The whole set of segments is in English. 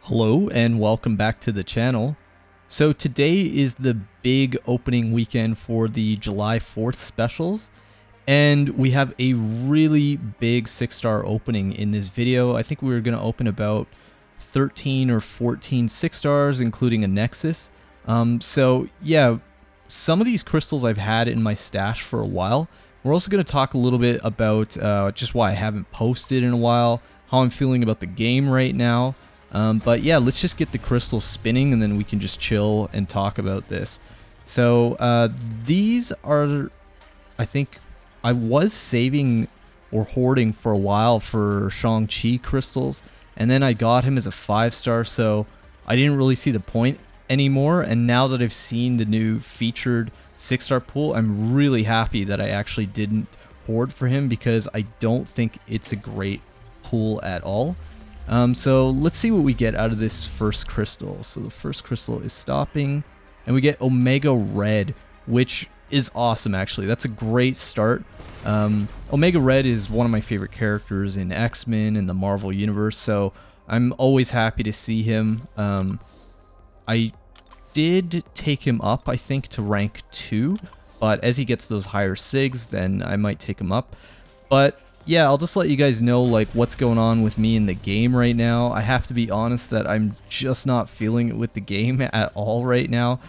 Hello and welcome back to the channel. So today is the big opening weekend for the July 4th specials, and we have a really big 6-star opening in this video. I think we were going to open about 13 or 14 6-stars, including a Nexus. So yeah, some of these crystals I've had in my stash for a while. We're also going to talk a little bit about just why I haven't posted in a while, how I'm feeling about the game right now. But yeah, let's just get the crystals spinning and then we can just chill and talk about this. So these are, I think I was saving or hoarding for a while for Shang-Chi crystals, and then I got him as a 5-star, so I didn't really see the point anymore. And now that I've seen the new featured 6-star pool, I'm really happy that I actually didn't hoard for him, because I don't think it's a great pool at all. So let's see what we get out of this first crystal. So the first crystal is stopping, and we get Omega Red, which is awesome actually. That's a great start. Omega Red is one of my favorite characters in X-Men and the Marvel Universe, so I'm always happy to see him. I did take him up, I think, to rank 2, but as he gets those higher SIGs, then I might take him up. But yeah, I'll just let you guys know like what's going on with me in the game right now. I have to be honest that I'm just not feeling it with the game at all right now.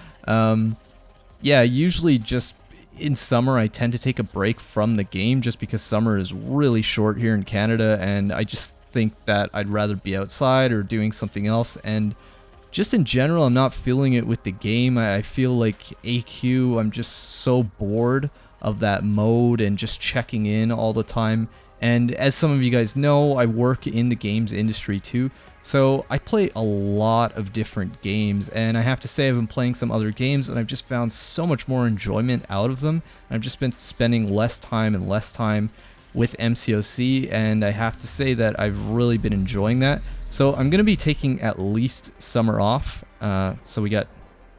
Yeah, usually just in summer I tend to take a break from the game just because summer is really short here in Canada, and I just think that I'd rather be outside or doing something else. And just in general, I'm not feeling it with the game. I feel like AQ, I'm just so bored of that mode and just checking in all the time. And as some of you guys know, I work in the games industry too, so I play a lot of different games, and I have to say I've been playing some other games and I've just found so much more enjoyment out of them. I've just been spending less time and less time with MCOC, and I have to say that I've really been enjoying that. So I'm going to be taking at least summer off. So we got,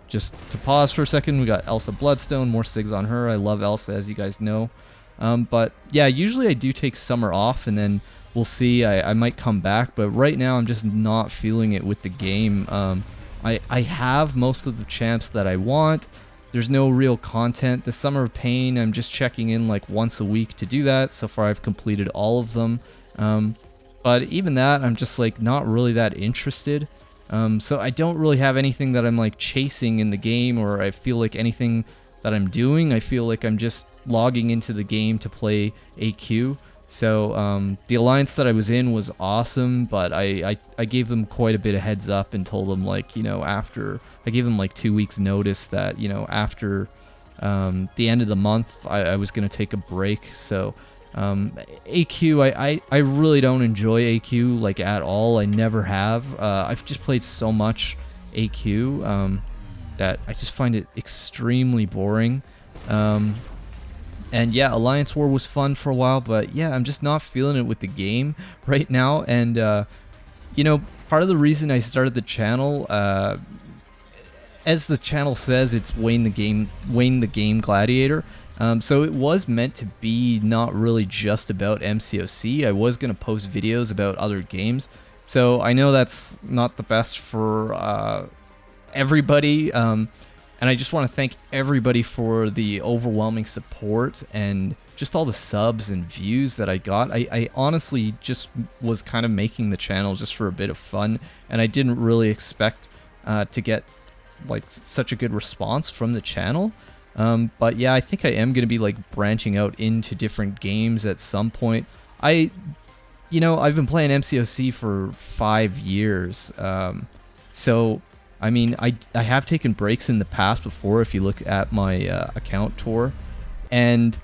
just to pause for a second, we got Elsa Bloodstone, more SIGs on her. I love Elsa, as you guys know. But yeah, usually I do take summer off, and then we'll see. I might come back, but right now I'm just not feeling it with the game. I have most of the champs that I want. There's no real content. The Summer of Pain, I'm just checking in like once a week to do that. So far I've completed all of them. But even that, I'm just like not really that interested. So I don't really have anything that I'm like chasing in the game, or I feel like anything that I'm doing. I feel like I'm just logging into the game to play AQ. So the alliance that I was in was awesome, but I gave them quite a bit of heads up and told them, like, you know, after I gave them like 2 weeks notice that, you know, after the end of the month I was gonna take a break. So AQ, I really don't enjoy AQ like at all. I never have. I've just played so much AQ that I just find it extremely boring. And yeah, Alliance War was fun for a while, but yeah, I'm just not feeling it with the game right now. And you know, part of the reason I started the channel, as the channel says, it's Wayne the Game Gladiator. So it was meant to be not really just about MCOC. I was going to post videos about other games. So I know that's not the best for everybody. And I just want to thank everybody for the overwhelming support and just all the subs and views that I got. I honestly just was kind of making the channel just for a bit of fun, and I didn't really expect to get like such a good response from the channel. But yeah, I think I am going to be like branching out into different games at some point. You know, I've been playing MCOC for 5 years. So I mean, I have taken breaks in the past before, if you look at my account tour. And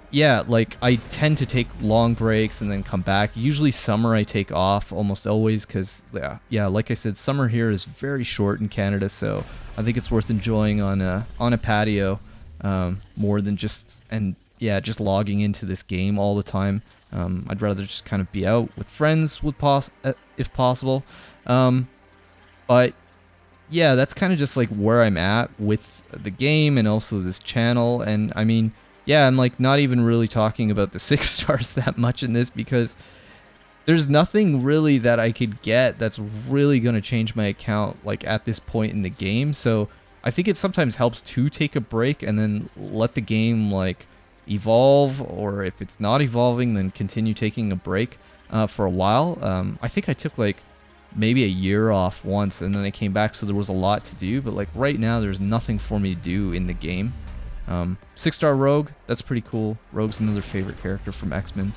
yeah, like I tend to take long breaks and then come back. Usually summer I take off almost always, because yeah, like I said, summer here is very short in Canada, so I think it's worth enjoying on a patio more than just logging into this game all the time. I'd rather just kind of be out with friends if possible. But yeah, that's kind of just like where I'm at with the game and also this channel. And I mean, yeah, I'm like not even really talking about the 6 stars that much in this, because there's nothing really that I could get that's really going to change my account like at this point in the game. So I think it sometimes helps to take a break and then let the game like evolve, or if it's not evolving, then continue taking a break for a while. I think I took like maybe a year off once and then I came back, so there was a lot to do, but like right now there's nothing for me to do in the game. 6-star Rogue, that's pretty cool. Rogue's another favorite character from X-Men.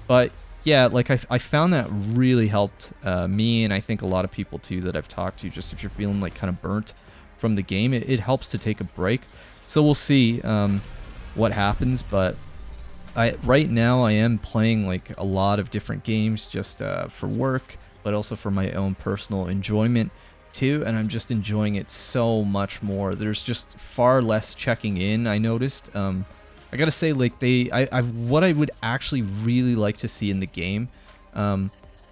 But yeah, like I found that really helped me, and I think a lot of people too that I've talked to, just if you're feeling like kind of burnt from the game, it helps to take a break. So we'll see what happens, but right now I am playing like a lot of different games just for work, but also for my own personal enjoyment too, and I'm just enjoying it so much more. There's just far less checking in, I noticed. I gotta say, like what I would actually really like to see in the game,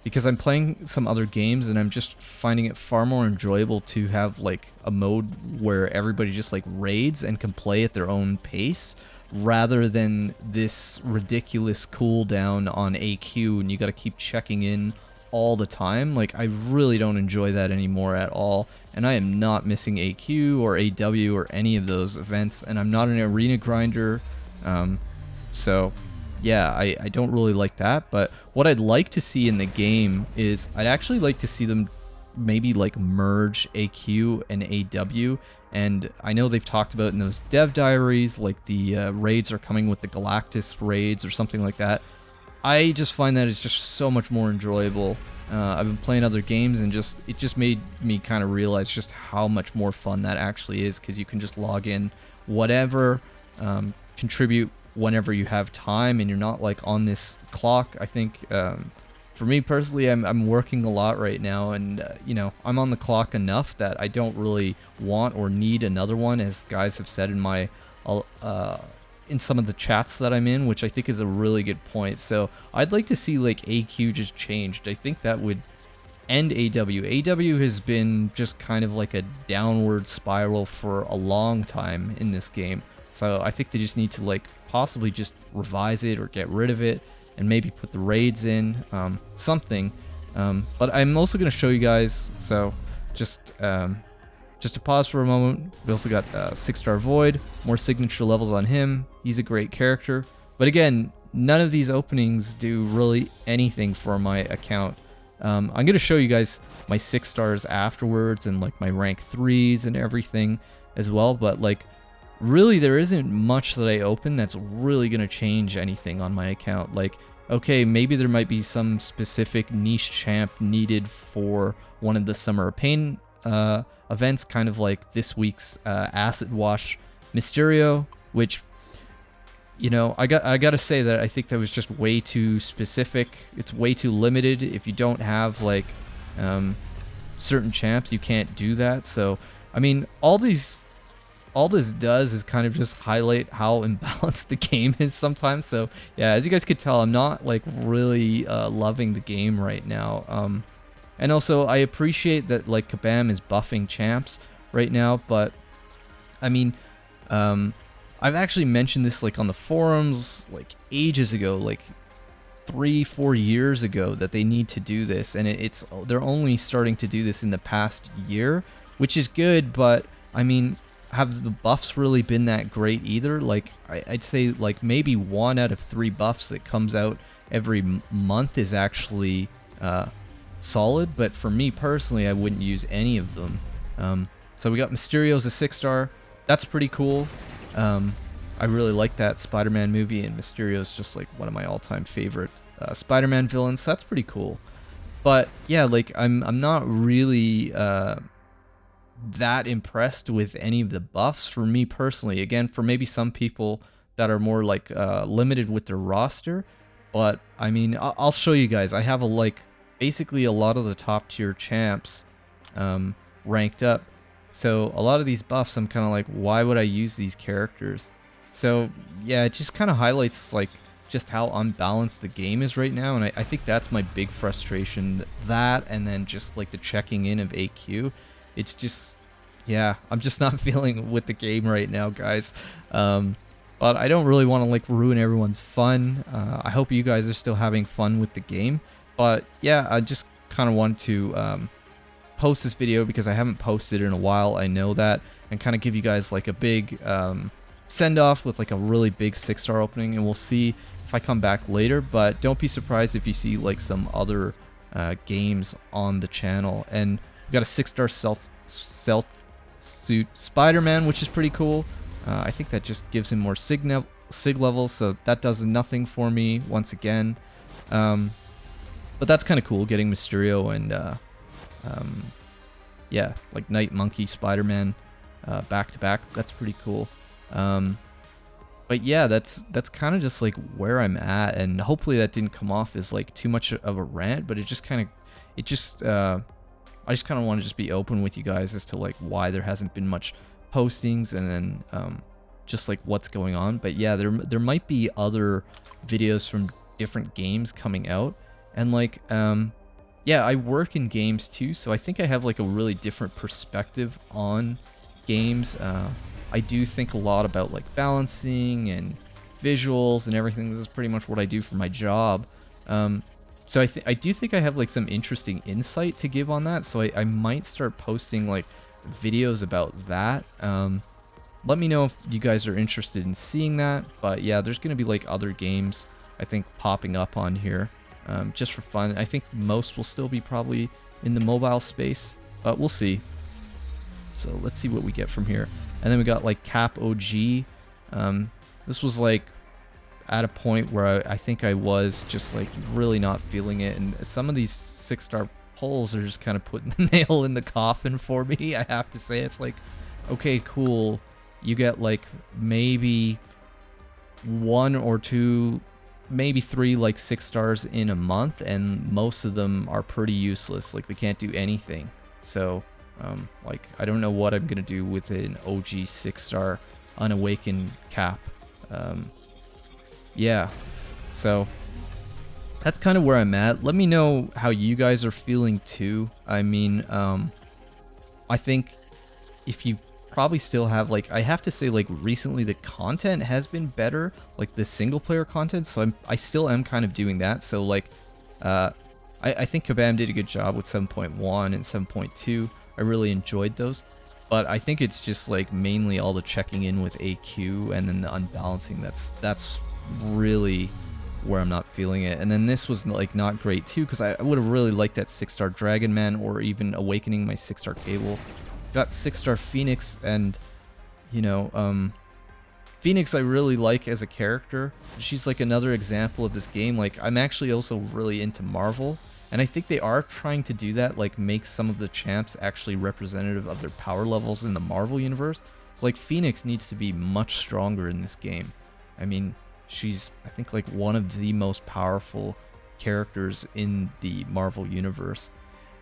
because I'm playing some other games and I'm just finding it far more enjoyable to have like a mode where everybody just like raids and can play at their own pace, rather than this ridiculous cooldown on AQ and you gotta keep checking in all the time. Like, I really don't enjoy that anymore at all, and I am not missing AQ or AW or any of those events, and I'm not an arena grinder. So yeah, I don't really like that. But what I'd like to see in the game is I'd actually like to see them maybe like merge AQ and AW. And I know they've talked about in those dev diaries, like the raids are coming with the Galactus raids or something like that. I just find that it's just so much more enjoyable. I've been playing other games and it just made me kind of realize just how much more fun that actually is, because you can just log in whatever, contribute whenever you have time, and you're not like on this clock. I think for me personally, I'm working a lot right now, and you know, I'm on the clock enough that I don't really want or need another one, as guys have said in my in some of the chats that I'm in, which I think is a really good point. So I'd like to see like AQ just changed. I think that would end AW. AW has been just kind of like a downward spiral for a long time in this game. So I think they just need to like possibly just revise it or get rid of it and maybe put the raids in, something. But I'm also going to show you guys, so just to pause for a moment, we also got 6-star Void, more signature levels on him. He's a great character. But again, none of these openings do really anything for my account. I'm going to show you guys my 6 stars afterwards and like my rank 3s and everything as well. But like, really there isn't much that I open that's really going to change anything on my account. Like, okay, maybe there might be some specific niche champ needed for one of the Summer of Pain events, kind of like this week's Acid Wash Mysterio, which, you know, I gotta say that I think that was just way too specific. It's way too limited. If you don't have like certain champs, you can't do that. So I mean, all this does is kind of just highlight how imbalanced the game is sometimes. So yeah, as you guys could tell, I'm not like really loving the game right now. And also, I appreciate that like Kabam is buffing champs right now, but I mean, I've actually mentioned this like on the forums like ages ago, like 3-4 years ago, that they need to do this, and they're only starting to do this in the past year, which is good. But I mean, have the buffs really been that great either? Like, I'd say like maybe 1 out of 3 buffs that comes out every month is actually solid, but for me personally, I wouldn't use any of them. So we got Mysterio as a 6-star. That's pretty cool. I really like that Spider-Man movie, and Mysterio is just like one of my all-time favorite Spider-Man villains. So that's pretty cool. But yeah, like I'm not really that impressed with any of the buffs for me personally. Again, for maybe some people that are more like limited with their roster. But I mean, I'll show you guys. I have basically a lot of the top tier champs ranked up. So a lot of these buffs, I'm kind of like, why would I use these characters? So yeah, it just kind of highlights like just how unbalanced the game is right now, and I think that's my big frustration. That, and then just like the checking in of AQ. It's just, yeah, I'm just not feeling with the game right now, guys. But I don't really want to like ruin everyone's fun. I hope you guys are still having fun with the game. But yeah, I just kind of wanted to post this video because I haven't posted in a while. I know that, and kind of give you guys like a big send off with like a really big 6-star opening, and we'll see if I come back later. But don't be surprised if you see like some other games on the channel. And we got a 6-star stealth suit Spider-Man, which is pretty cool. I think that just gives him more sig levels, so that does nothing for me once again. But that's kind of cool, getting Mysterio and yeah, like Night Monkey Spider-Man back to back. That's pretty cool. But yeah, that's kind of just like where I'm at, and hopefully that didn't come off as like too much of a rant, but it just kind of, I just kind of want to just be open with you guys as to like why there hasn't been much postings, and then just like what's going on. But yeah, there might be other videos from different games coming out, and like yeah, I work in games too, so I think I have like a really different perspective on games. I do think a lot about like balancing and visuals and everything. This is pretty much what I do for my job. So I do think I have like some interesting insight to give on that. So I might start posting like videos about that. Let me know if you guys are interested in seeing that. But yeah, there's going to be like other games I think popping up on here just for fun. I think most will still be probably in the mobile space, but we'll see. So let's see what we get from here. And then we got like Cap OG. This was like at a point where I think I was just like really not feeling it, and some of these 6-star polls are just kind of putting the nail in the coffin for me. I have to say, it's like, okay, cool, you get like maybe 1 or 2, maybe 3 like 6 stars in a month, and most of them are pretty useless. Like they can't do anything. So like I don't know what I'm gonna do with an OG 6-star unawakened Cap. Yeah, so that's kind of where I'm at. Let me know how you guys are feeling too. I mean, I think if you probably still have, like, I have to say, like, recently the content has been better, like the single player content, so I still am kind of doing that. So like I think Kabam did a good job with 7.1 and 7.2. I really enjoyed those, but I think it's just like mainly all the checking in with AQ and then the unbalancing. That's really where I'm not feeling it. And then this was like not great too, because I would have really liked that 6-star Dragon Man, or even awakening my 6-star Cable. Got 6-star Phoenix, and you know, Phoenix I really like as a character. She's like another example of this game. Like I'm actually also really into Marvel, and I think they are trying to do that, like make some of the champs actually representative of their power levels in the Marvel universe. So like Phoenix needs to be much stronger in this game. I mean, she's, I think, like one of the most powerful characters in the Marvel universe.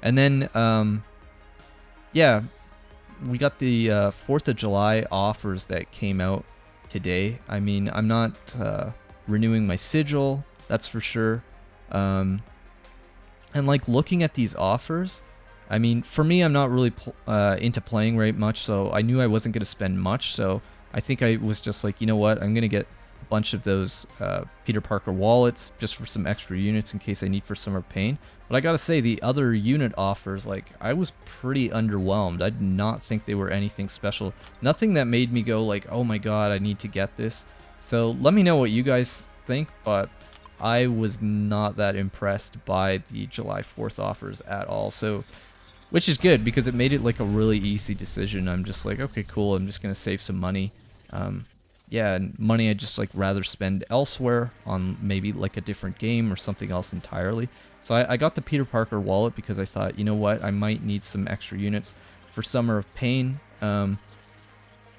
And then yeah, we got the 4th of July offers that came out today. I mean, I'm not renewing my sigil, that's for sure. And like looking at these offers, I mean, for me, I'm not really into playing very much, so I knew I wasn't going to spend much. So I think I was just like, you know what, I'm going to get a bunch of those Peter Parker wallets just for some extra units in case I need for Summer Pain. But I gotta say, the other unit offers, like, I was pretty underwhelmed. I did not think they were anything special. Nothing that made me go like, oh my god, I need to get this. So let me know what you guys think, but I was not that impressed by the July 4th offers at all. So, which is good, because it made it like a really easy decision. I'm just like, okay, cool, I'm just gonna save some money. Yeah, and money I'd just like rather spend elsewhere on maybe like a different game or something else entirely. So I got the Peter Parker wallet because I thought, you know what, I might need some extra units for Summer of Pain.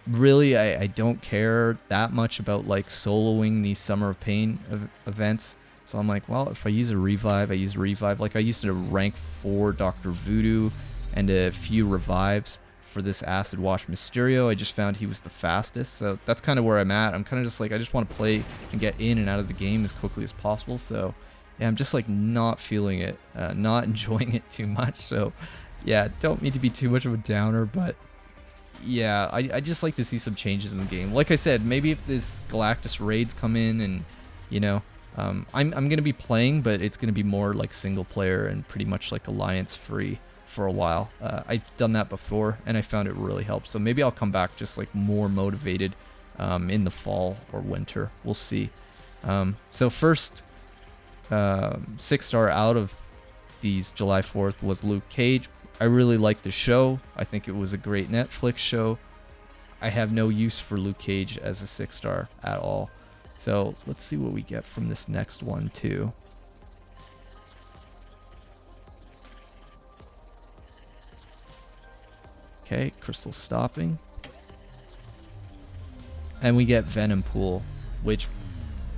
Really, I don't care that much about like soloing these Summer of Pain events. So I'm like, well, if I use a revive, I use a revive. Like I used a rank 4 Dr. Voodoo and a few revives for this Acid Wash Mysterio. I just found he was the fastest, so that's kind of where I'm at. I'm kind of just like, I just want to play and get in and out of the game as quickly as possible. So yeah, I'm just like not feeling it, not enjoying it too much. So yeah, don't mean to be too much of a downer, but yeah, I just like to see some changes in the game. Like I said, maybe if this Galactus raids come in and, you know, I'm going to be playing, but it's going to be more like single player and pretty much like alliance free for a while. I've done that before and I found it really helps. So maybe I'll come back just like more motivated in the fall or winter. We'll see. So first 6-star out of these July 4th was Luke Cage. I really liked the show. I think it was a great Netflix show. I have no use for Luke Cage as a 6-star at all. So let's see what we get from this next one too. Okay, crystal stopping. And we get Venom Pool, which,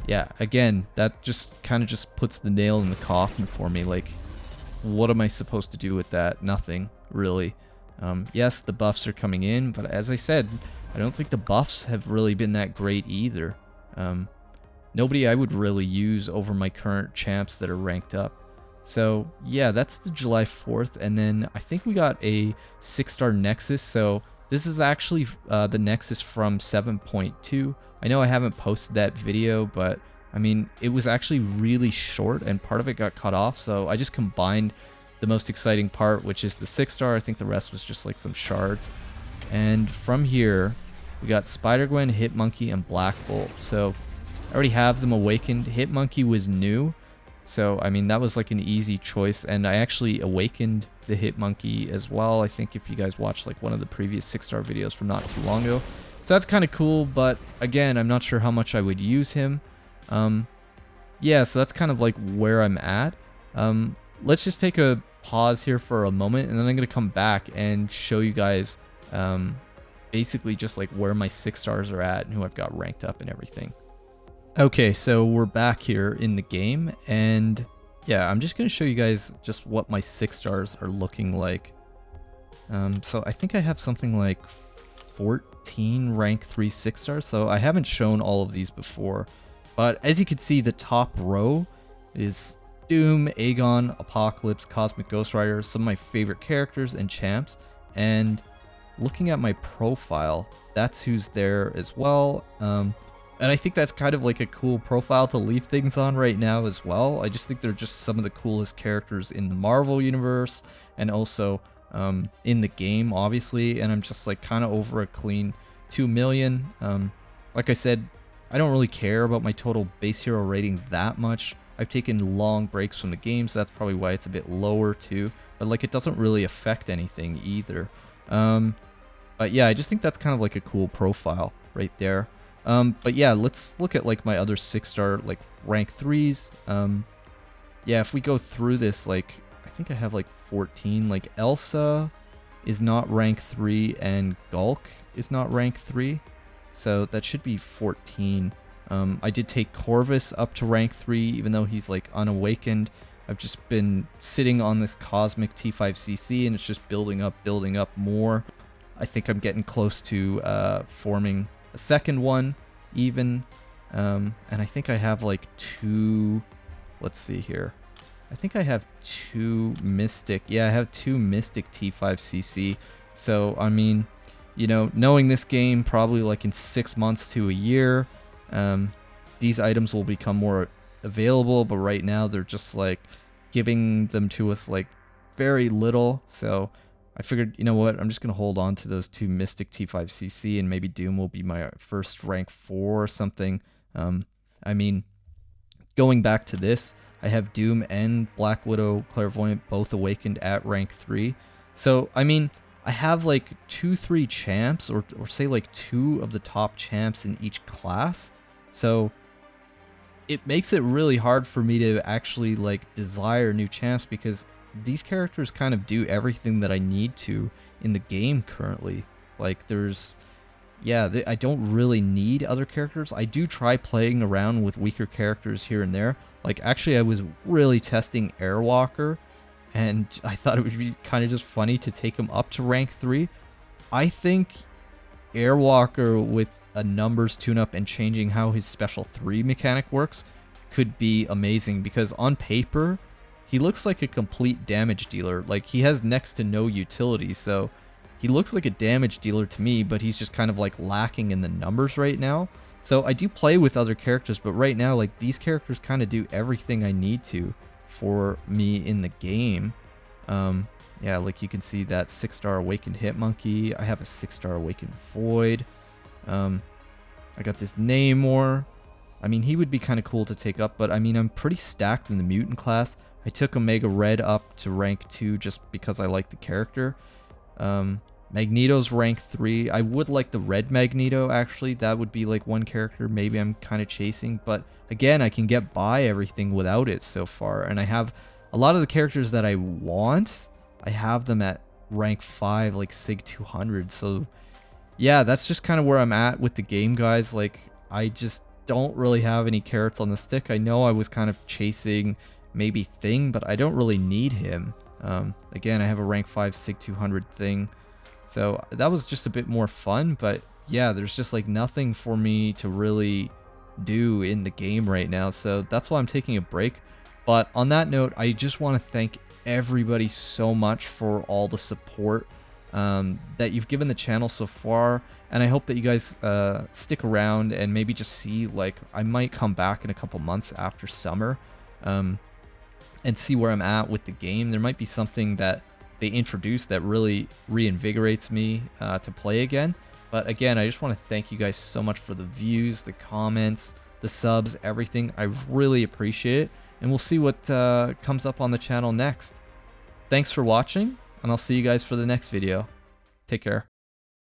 yeah, again, that just kind of just puts the nail in the coffin for me. Like, what am I supposed to do with that? Nothing, really. Yes, the buffs are coming in, but as I said, I don't think the buffs have really been that great either. Nobody I would really use over my current champs that are ranked up. So yeah, that's the July 4th, and then I think we got a 6-star Nexus. So this is actually the Nexus from 7.2. I know I haven't posted that video, but I mean, it was actually really short and part of it got cut off, so I just combined the most exciting part, which is the 6-star. I think the rest was just like some shards. And from here, we got Spider-Gwen, Hitmonkey, and Black Bolt. So I already have them awakened. Hitmonkey was new, so I mean that was like an easy choice, and I actually awakened the Hitmonkey as well. I think if you guys watched like one of the previous 6-star videos from not too long ago. So that's kind of cool, but again, I'm not sure how much I would use him. Yeah, so that's kind of like where I'm at. Let's just take a pause here for a moment, and then I'm going to come back and show you guys basically just like where my 6-stars are at and who I've got ranked up and everything. Okay, so we're back here in the game, and yeah, I'm just going to show you guys just what my 6-stars are looking like. So I think I have something like 14 rank 3 6-stars, so I haven't shown all of these before. But as you can see, the top row is Doom, Aegon, Apocalypse, Cosmic Ghost Rider, some of my favorite characters and champs. And looking at my profile, that's who's there as well. And I think that's kind of like a cool profile to leave things on right now as well. I just think they're just some of the coolest characters in the Marvel universe and also in the game, obviously. And I'm just like kind of over a clean 2 million. Like I said, I don't really care about my total base hero rating that much. I've taken long breaks from the game, so that's probably why it's a bit lower too. But like, it doesn't really affect anything either. But yeah, I just think that's kind of like a cool profile right there. But yeah, let's look at like my other 6-star like rank 3s. Yeah, if we go through this, like I think I have like 14. Like Elsa is not rank 3 and Gulk is not rank 3. So that should be 14. I did take Corvus up to rank 3, even though he's like unawakened. I've just been sitting on this Cosmic T5CC and it's just building up more. I think I'm getting close to forming a second one even. And I think I have like 2, let's see here. I think I have 2 Mystic. Yeah, I have 2 Mystic T5CC. So, I mean, you know, knowing this game probably like in 6 months to a year, these items will become more available, but right now they're just like giving them to us like very little. So I figured, you know what, I'm just going to hold on to those 2 Mystic T5CC, and maybe Doom will be my first rank 4 or something. I mean, going back to this, I have Doom and Black Widow Clairvoyant both awakened at rank 3. So, I mean, I have like 2-3 champs, or say like 2 of the top champs in each class. So it makes it really hard for me to actually like desire new champs, because these characters kind of do everything that I need to in the game currently. Like there's, yeah, I don't really need other characters. I do try playing around with weaker characters here and there. Like actually I was really testing Airwalker, and I thought it would be kind of just funny to take him up to rank 3. I think Airwalker with a numbers tune-up and changing how his special 3 mechanic works could be amazing, because on paper, he looks like a complete damage dealer. Like, he has next to no utility, so he looks like a damage dealer to me, but he's just kind of like lacking in the numbers right now. So I do play with other characters, but right now, like, these characters kind of do everything I need to for me in the game. Yeah, like you can see that 6-star Awakened Hitmonkey. I have a 6-star Awakened Void. I got this Namor. I mean, he would be kind of cool to take up, but I mean, I'm pretty stacked in the Mutant class. I took Omega Red up to rank 2 just because I like the character. Magneto's rank 3. I would like the Red Magneto, actually. That would be like one character maybe I'm kind of chasing, but again, I can get by everything without it so far, and I have a lot of the characters that I want. I have them at rank 5, like Sig 200, so yeah, that's just kind of where I'm at with the game, guys. Like, I just don't really have any carrots on the stick. I know I was kind of chasing maybe Thing, but I don't really need him. Again, I have a rank 5 Sig 200 Thing, so that was just a bit more fun, but yeah, there's just like nothing for me to really do in the game right now, so that's why I'm taking a break. But on that note, I just want to thank everybody so much for all the support that you've given the channel so far, and I hope that you guys stick around and maybe just see, like, I might come back in a couple months after summer and see where I'm at with the game. There might be something that they introduce that really reinvigorates me to play again. But again, I just want to thank you guys so much for the views, the comments, the subs, everything. I really appreciate it, and we'll see what comes up on the channel next. Thanks for watching, and I'll see you guys for the next video. Take care.